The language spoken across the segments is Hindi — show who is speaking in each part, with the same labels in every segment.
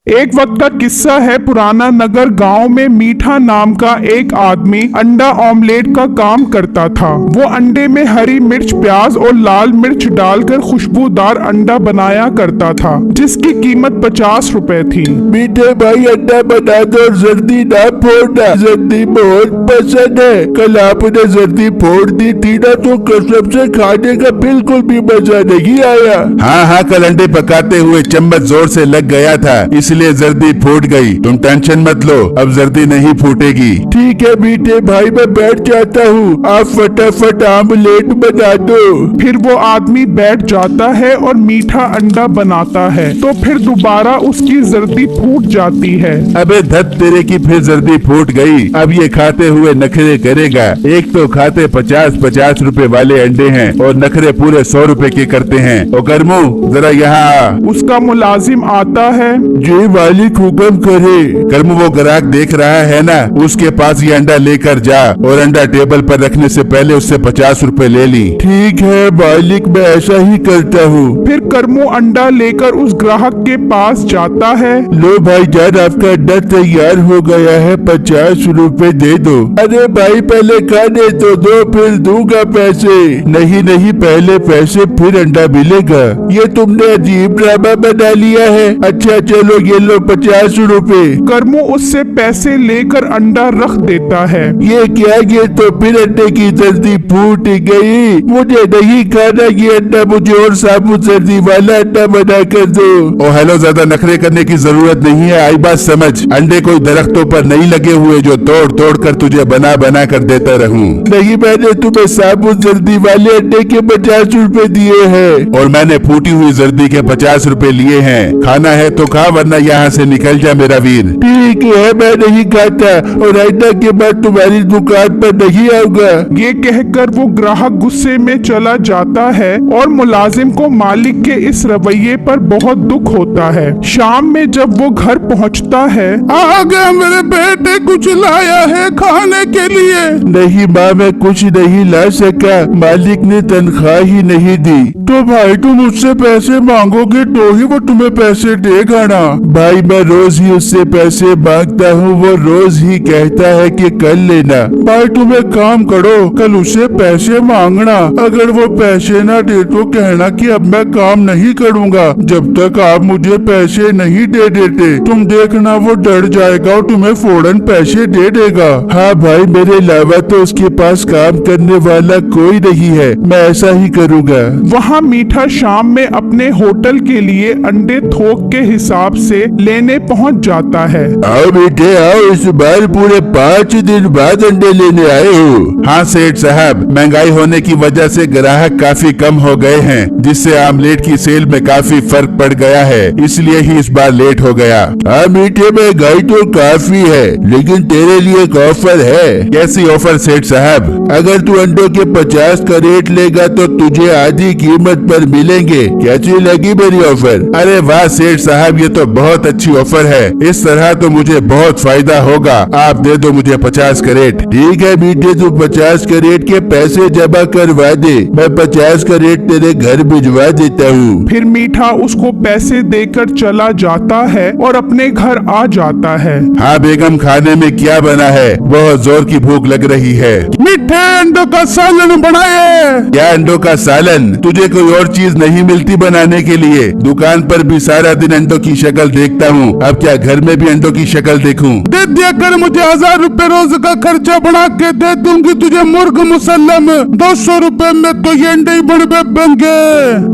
Speaker 1: एक वक्त का किस्सा है। पुराना नगर गांव में मीठा नाम का एक आदमी अंडा ऑमलेट का काम करता था। वो अंडे में हरी मिर्च, प्याज और लाल मिर्च डालकर खुशबूदार अंडा बनाया करता था, जिसकी कीमत 50 रुपए थी।
Speaker 2: मीठे भाई अंडा बना दो, जर्दी ना फोड़ना, जर्दी बहुत पसंद है। कल आपने जर्दी फोड़ दी थी ना, तो कसम से खाने का बिल्कुल भी मजा नहीं आया।
Speaker 3: हाँ, कल अंडे पकाते हुए चम्मच जोर से लग गया था, इसलिए जर्दी फूट गई। तुम टेंशन मत लो, अब जर्दी नहीं फूटेगी।
Speaker 2: ठीक है मीठे भाई, मैं बैठ जाता हूँ, आप फटाफट आमलेट बना दो।
Speaker 1: फिर वो आदमी बैठ जाता है और मीठा अंडा बनाता है, तो फिर दोबारा उसकी जर्दी फूट जाती है।
Speaker 3: अबे धत तेरे की, फिर जर्दी फूट गई। अब ये खाते हुए नखरे करेगा। एक तो खाते 50-50 रुपए वाले अंडे हैं और नखरे पूरे 100 रुपए के करते हैं। ओ करमू, जरा यहाँ आ।
Speaker 1: उसका मुलाजिम आता है।
Speaker 2: जी मालिक, हुक्म करे।
Speaker 3: करमू, वो ग्राहक देख रहा है ना, उसके पास ये अंडा लेकर जा और अंडा टेबल पर रखने से पहले उससे 50 रुपए ले ली।
Speaker 2: ठीक है मालिक, मैं ऐसा ही करता हूँ।
Speaker 1: फिर करमू अंडा लेकर उस ग्राहक के पास जाता है।
Speaker 2: लो भाईजान, आपका अंडा तैयार हो गया है, 50 रुपए दे दो। अरे भाई पहले खाने तो दो, फिर दूंगा पैसे। नहीं नहीं, पहले पैसे फिर अंडा मिलेगा। ये तुमने अजीब ड्रामा बना लिया है। अच्छा चलो, ये लो 50 रुपए।
Speaker 1: करमू उससे पैसे लेकर अंडा रख देता है।
Speaker 2: ये क्या, ये तो फिर अंडे की जर्दी फूट गई। मुझे नहीं खाना ये अंडा, मुझे और साबुत जर्दी वाला अंडा बना कर दो।
Speaker 3: ओ हेलो, ज्यादा नखरे करने की जरूरत नहीं है। आई बात समझ, अंडे कोई दरख्तों पर नहीं लगे हुए जो तोड़ तोड़ कर तुझे बना बना कर देता रहूं।
Speaker 2: नहीं, मैंने तुम्हें साबुत जर्दी वाले अंडे के 50 रुपए दिए हैं।
Speaker 3: और मैंने फूटी हुई जर्दी के 50 रुपए लिए हैं। खाना है तो खा, वरना यहाँ से निकल जा मेरा वीर।
Speaker 2: ठीक है, मैं नहीं खाता और आइंदा के बाद तुम्हारी दुकान पर नहीं आऊंगा।
Speaker 1: ये कहकर वो ग्राहक गुस्से में चला जाता है और मुलाजिम को मालिक के इस रवैये पर बहुत दुख होता है। शाम में जब वो घर पहुंचता है,
Speaker 2: आगे मेरे बेटे कुछ लाया है खाने के लिए। नहीं माँ, मैं कुछ नहीं ला सका, मालिक ने तनख्वाह ही नहीं दी। तो भाई तुम उससे पैसे मांगोगे तो ही वो तुम्हें पैसे देगा ना। भाई मैं रोज ही उससे पैसे मांगता हूँ, वो रोज ही कहता है कि कल लेना। भाई तुम एक काम करो, कल उससे पैसे मांगना। अगर वो पैसे ना दे तो कहना कि अब मैं काम नहीं करूँगा जब तक आप मुझे पैसे नहीं दे देते। तुम देखना वो डर जाएगा और तुम्हें फौरन पैसे दे देगा। हाँ भाई, मेरे अलावा तो उसके पास काम करने वाला कोई नहीं है, मैं ऐसा ही करूँगा।
Speaker 1: वहाँ मीठा शाम में अपने होटल के लिए अंडे थोक के हिसाब से लेने पहुँच जाता है।
Speaker 2: आओ बेटे आओ, इस बार पूरे 5 दिन बाद अंडे लेने आए हो।
Speaker 3: हाँ सेठ साहब, महंगाई होने की वजह से ग्राहक काफी कम हो गए हैं, जिससे आमलेट की सेल में काफी फर्क पड़ गया है, इसलिए ही इस बार लेट हो गया।
Speaker 2: हाँ मीठे, महंगाई तो काफी है, लेकिन तेरे लिए एक ऑफर है।
Speaker 3: कैसी ऑफर सेठ साहब?
Speaker 2: अगर तू अंडों के 50 का रेट लेगा तो तुझे आधी कीमत पर मिलेंगे। कैसी लगी मेरी ऑफर?
Speaker 3: अरे वाह सेठ साहब, ये तो बहुत अच्छी ऑफर है। इस तरह तो मुझे बहुत फायदा होगा। आप दे दो मुझे 50 का रेट।
Speaker 2: ठीक है मीठे, तू 50 का रेट के पैसे जमा करवा दे, मैं 50 का रेट तेरे घर भिजवा देता हूँ।
Speaker 1: फिर मीठा उसको पैसे देकर चला जाता है और अपने घर आ जाता है।
Speaker 3: हाँ बेगम, खाने में क्या बना है? बहुत जोर की भूख लग रही है।
Speaker 1: मीठे अंडों का सालन बनाए।
Speaker 3: क्या अंडों का सालन? तुझे कोई और चीज नहीं मिलती बनाने के लिए? दुकान पर भी सारा दिन अंडों की शक्ल देखता हूँ, अब क्या घर में भी अंडों की शक्ल देखूं?
Speaker 1: दे दिया कर, मुझे 1000 रुपए रोज का खर्चा बना के दे दूंगी तुझे मुर्ग मुसल्लम। 200 रुपए में तो ये अंडे ही बड़े बनेंगे।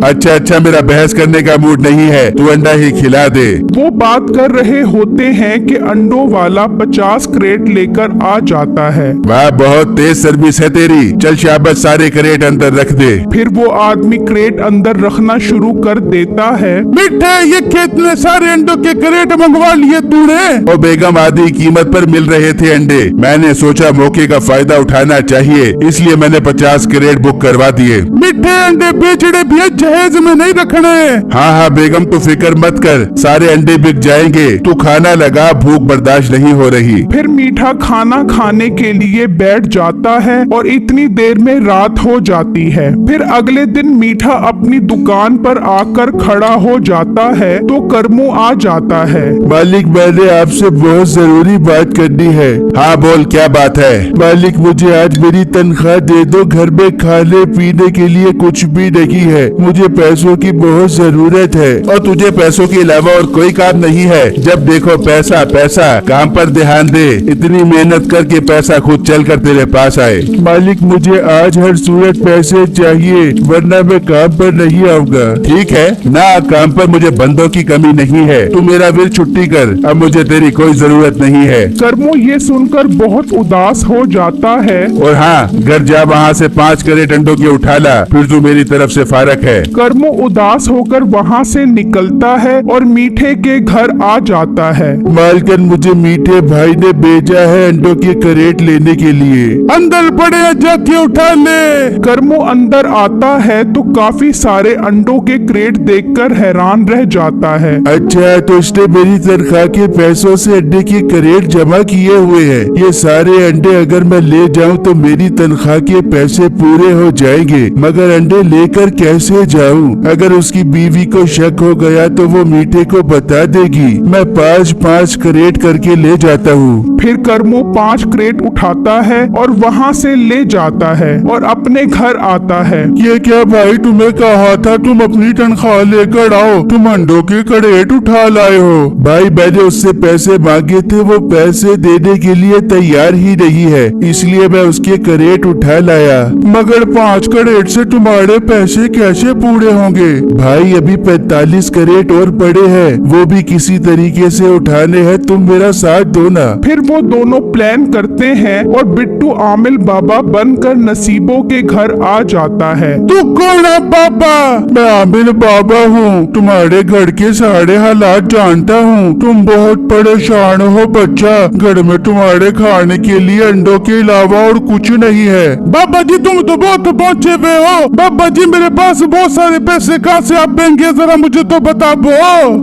Speaker 3: अच्छा, मेरा बहस करने का मूड नहीं है, तू अंडा ही खिला दे।
Speaker 1: वो बात कर रहे होते हैं कि अंडों वाला 50 क्रेट लेकर आ जाता है।
Speaker 3: वाह, बहुत तेज सर्विस है तेरी। चल शाबाश, सारे क्रेट अंदर रख दे।
Speaker 1: फिर वो आदमी क्रेट अंदर रखना शुरू कर देता है। मीठे, ये खेत में सारे अंडों के क्रेट मंगवा लिए तूने?
Speaker 3: ओ बेगम, आधी कीमत पर मिल रहे थे अंडे, मैंने सोचा मौके का फायदा उठाना चाहिए, इसलिए मैंने 50 क्रेट बुक बुक करवा दिए।
Speaker 2: मीठे अंडे बेचने भी जहेज में नहीं रखने।
Speaker 3: हाँ हाँ बेगम, तू फिक्र मत कर, सारे अंडे बिक जाएंगे। तू खाना लगा, भूख बर्दाश्त नहीं हो रही।
Speaker 1: फिर मीठा खाना खाने के लिए बैठ जाता है और इतनी देर में रात हो जाती है। फिर अगले दिन मीठा अपनी दुकान पर आकर खड़ा हो जाता है तो करमू आ जाता है।
Speaker 2: मालिक, मैंने आपसे बहुत जरूरी बात करनी है।
Speaker 3: हाँ बोल, क्या बात है?
Speaker 2: मालिक, मुझे आज मेरी तनख्वाह दे दो। घर में खाने पीने के लिए कुछ भी नहीं है। मुझे पैसों की बहुत जरूरत है।
Speaker 3: और तुझे पैसों के अलावा और कोई काम नहीं है? जब देखो पैसा पैसा, काम पर ध्यान दे। इतनी मेहनत करके पैसा खुद चल कर तेरे पास आए।
Speaker 2: मालिक, मुझे आज हर सूरत पैसे चाहिए, वरना मैं काम पर नहीं आऊंगा।
Speaker 3: ठीक है ना, काम पर मुझे बंदों की कमी नहीं है। तू मेरा फिर छुट्टी कर, अब मुझे तेरी कोई जरूरत नहीं है।
Speaker 1: करमू ये सुनकर बहुत उदास हो जाता है।
Speaker 3: और हाँ, घर जा, वहाँ से 5 कैरेट अंडों की उठा ला, फिर तू मेरी तरफ से फारक है।
Speaker 1: करमू उदास होकर वहाँ से निकलता है और मीठे के घर आ जाता है।
Speaker 2: मालकन, मुझे मीठे भाई ने भेजा है अंडों के कैरेट लेने के लिए। अंदर पड़े, जाके उठा ले।
Speaker 1: करमू अंदर आता है तो काफी सारे अंडों के क्रेट देखकर हैरान रह जाता है।
Speaker 2: अच्छा, तो इसने मेरी तनख्वाह के पैसों से अंडे के कैरेट जमा किए हुए हैं। ये सारे अंडे अगर मैं ले जाऊं तो मेरी तनख्वाह के पैसे पूरे हो जाएंगे, मगर अंडे लेकर कैसे जाऊं? अगर उसकी बीवी को शक हो गया तो वो मीठे को बता देगी। मैं 5-5 कैरेट करके ले जाता हूँ।
Speaker 1: फिर करमू 5 क्रेट उठाता है और वहाँ से ले जाता है और अपने घर आता है।
Speaker 2: ये क्या भाई, तुम्हें कहा था तुम अपनी तनख्वाह लेकर आओ, तुम अंडों के कैरेट उठा लाए हो। भाई, मैंने उससे पैसे मांगे थे, वो पैसे देने के लिए तैयार ही नहीं है, इसलिए मैं उसके कैरेट उठा लाया। मगर 5 कैरेट से तुम्हारे पैसे कैसे पूरे होंगे? भाई, अभी 45 कैरेट और पड़े हैं, वो भी किसी तरीके से उठाने हैं, तुम मेरा साथ दो ना।
Speaker 1: फिर वो दोनों प्लान करते हैं और बिट्टू आमिल बाबा बनकर नसीबों के घर आ जाता है।
Speaker 2: तू कौन है बाबा? मैं आमिल बाबा हूँ, तुम्हारे घर के सारे हालात जानता हूँ। तुम बहुत परेशान हो बच्चा, घर में तुम्हारे खाने के लिए अंडों के अलावा और कुछ नहीं है। बाबा जी, तुम तो बहुत पहुँचे हुए हो। बाबा जी, मेरे पास बहुत सारे पैसे कहाँ से आप देंगे, जरा मुझे तो बता दो।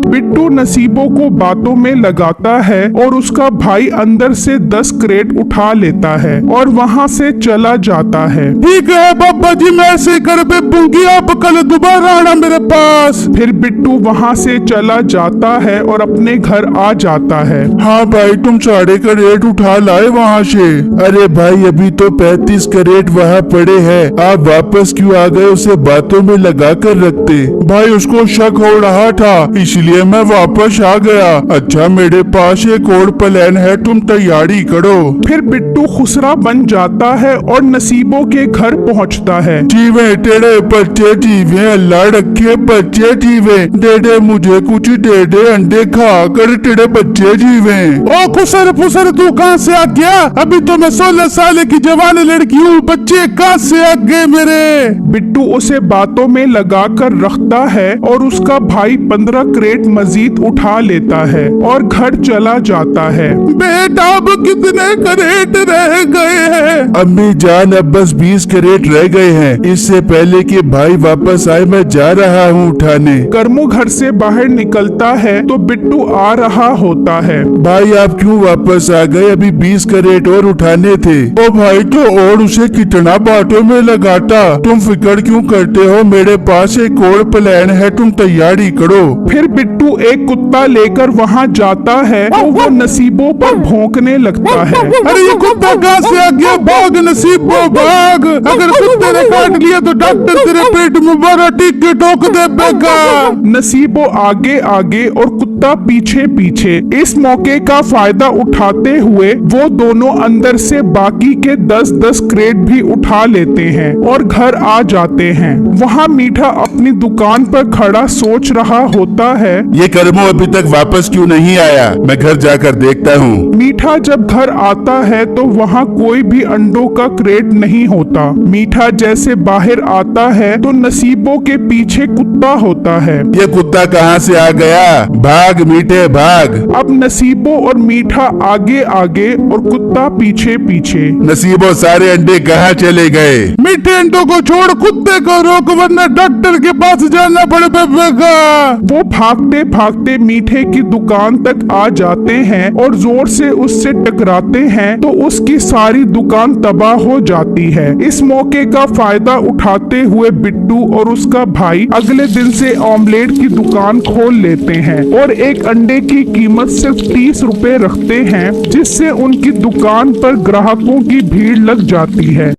Speaker 1: बिट्टू नसीबों को बातों में लगाता है और उसका भाई अंदर से 10 क्रेट उठा लेता है और वहाँ से चला जाता है।
Speaker 2: ठीक है बाबा जी, मैं ऐसे कर दूंगी, आप कल दोबारा आना मेरे पास।
Speaker 1: फिर बिट्टू वहाँ से चला जाता है और अपने घर आ जाता है।
Speaker 2: हाँ भाई, तुम सारे कैरेट उठा लाए वहाँ से? अरे भाई, अभी तो 35 कैरेट वहाँ पड़े हैं, आप वापस क्यों आ गए? उसे बातों में लगा कर रखते। भाई, उसको शक हो रहा था, इसलिए मैं वापस आ गया। अच्छा, मेरे पास एक और प्लान है, तुम तैयारी करो।
Speaker 1: फिर बिट्टू खुसरा बन जाता है और नसीबों के घर पहुँचता है।
Speaker 2: जीवे तेरे बच्चे, जीवे अल्लाह रखे बच्चे, जीवे दे दे मुझे कुछ, दे दे अंडे खा कर तेरे बच्चे जीवे। ओ खुसर फुसर, तू कहाँ से आ गया? अभी तो मैं 16 साल की जवान लड़की हूँ, बच्चे कहाँ से आ गए मेरे?
Speaker 1: बिट्टू उसे बातों में लगा कर रखता है और उसका भाई 15 क्रेट मजीद उठा लेता है और घर चला जाता है।
Speaker 2: बेटा, अब कितने कैरेट रह गए हैं? अम्मी जान, अब बस 20 कैरेट रह गए हैं। इससे पहले कि भाई वापस आए, मैं जा रहा हूँ उठाने।
Speaker 1: करमू घर से बाहर निकलता है तो बिट्टू आ रहा होता है।
Speaker 2: भाई, आप क्यों वापस आ गए? अभी 20 कैरेट और उठाने थे। ओ भाई, तो और उसे कितना बातों में लगाता। तुम फिक्र क्यों करते हो? मेरे पास एक और प्लान है, तुम तैयारी करो।
Speaker 1: फिर बिट्टू एक कुत्ता लेकर वहाँ जाता है तो वो नसीबों पर भौंकने लगता है।
Speaker 2: अरे ये कुत्ता कहाँ से आ गया? भाग नसीबो भाग, अगर कुत्ते ने काट लिया तो डॉक्टर तेरे पेट में बड़ा टीके ठोक दे बेगा।
Speaker 1: नसीबो आगे आगे और कुत्ता पीछे पीछे। इस मौके का फायदा उठाते हुए वो दोनों अंदर से बाकी के 10-10 क्रेट भी उठा लेते हैं और घर आ जाते हैं। वहाँ मीठा अपनी दुकान पर खड़ा सोच रहा होता है,
Speaker 3: ये करमू अभी तक वापस क्यों नहीं आया? मैं घर जाकर देखता हूँ।
Speaker 1: मीठा जब घर आता है तो वहाँ कोई भी अंडों का क्रेट नहीं होता। मीठा जैसे बाहर आता है तो नसीबों के पीछे कुत्ता होता है।
Speaker 3: ये कुत्ता कहाँ से आ गया? भाग मीठे भाग।
Speaker 1: अब नसीबों और मीठा आगे आगे और कुत्ता पीछे पीछे।
Speaker 3: नसीबों, सारे अंडे कहाँ चले गए?
Speaker 2: मीठे अंडों को छोड़ कुत्ते को रोक वरना डॉक्टर के पास जाना पड़ेगा।
Speaker 1: वो भागते भागते मीठे की दुकान तक आ जाते हैं और जोर से उससे टकराते हैं तो उसकी सारी दुकान तबाह हो जाती है। इस मौके का फायदा उठाते हुए बिट्टू और उसका भाई अगले दिन से ऑमलेट की दुकान खोल लेते हैं और एक अंडे की कीमत सिर्फ 30 रुपए रखते हैं, जिससे उनकी दुकान पर ग्राहकों की भीड़ लग जाती है।